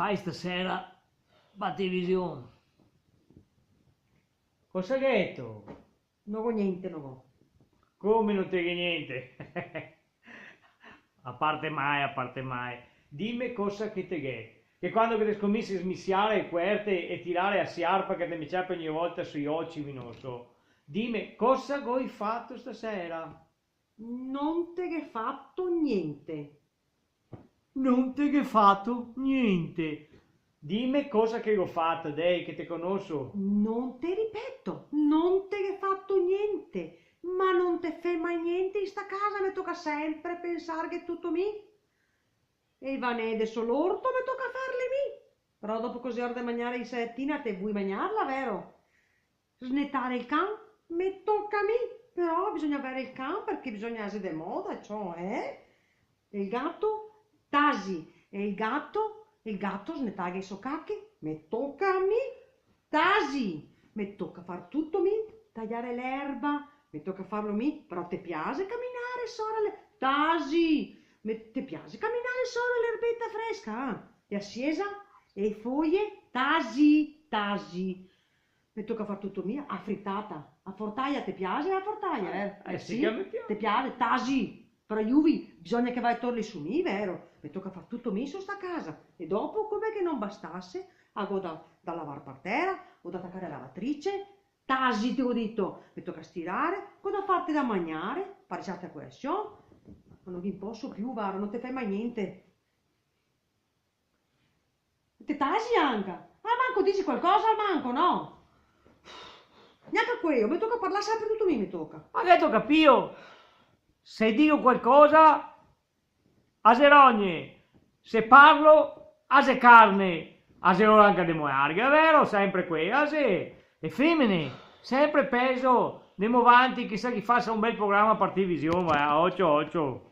fai stasera? Battivisione. Cosa hai detto? Non ho niente, non ho. Come non te che niente? A parte mai. Dimmi cosa che te che quando che scommissi smissiare querte e tirare a siarpa che te mi ciappa ogni volta sui occhi, non so. Dimmi cosa hai fatto stasera? Non te che fatto niente. Non te che fatto niente. Dimmi cosa che ho fatto, dai, che te conosco. Non te ripeto, non te che fatto niente. Ma non te fai mai niente in sta casa, mi tocca sempre pensare che è tutto mi. E il vanede sull'orto mi tocca farle mi. Però dopo così ora di mangiare in settina te vuoi mangiarla, vero? Snettare il can mi tocca a me. Però bisogna avere il can perché bisogna essere di moda, ciò è. E il gatto, tasi. E il gatto snettare i soccacchi, mi tocca a me. Tasi, mi tocca far tutto mi. Tagliare l'erba, mi tocca farlo mi. Però ti piace camminare, sorelle? Tasi. Ti piace camminare solo l'erbetta fresca? E accesa? E le foglie? Tasi, tasi. Mi tocca fare tutto mio, a frittata, a fortaia, ti piace la fortaia? Sì, che mi piace. Ti piace? Tasi. Però Juvi, bisogna che vai torni su me, vero? Mi tocca fare tutto mio su sta casa. E dopo, come che non bastasse, hago da lavare per terra, o da attaccare la lavatrice. Tasi, ti ho detto, mi tocca stirare, o da farti da mangiare, parecchiate a questo. Ma non vi posso più, Varo, non ti fai mai niente. Te tasi anche? Ah, manco dici qualcosa al manco, no? Neanche quello, mi tocca parlare sempre tutto me, mi tocca. Ma detto capio, se dico qualcosa, a serogne, se parlo, a se carne, a se anche de moarga, è vero? Sempre qui, a se, e femmine, sempre peso, andiamo avanti, chissà chi faccia un bel programma a partire visione, vai, a 8-8.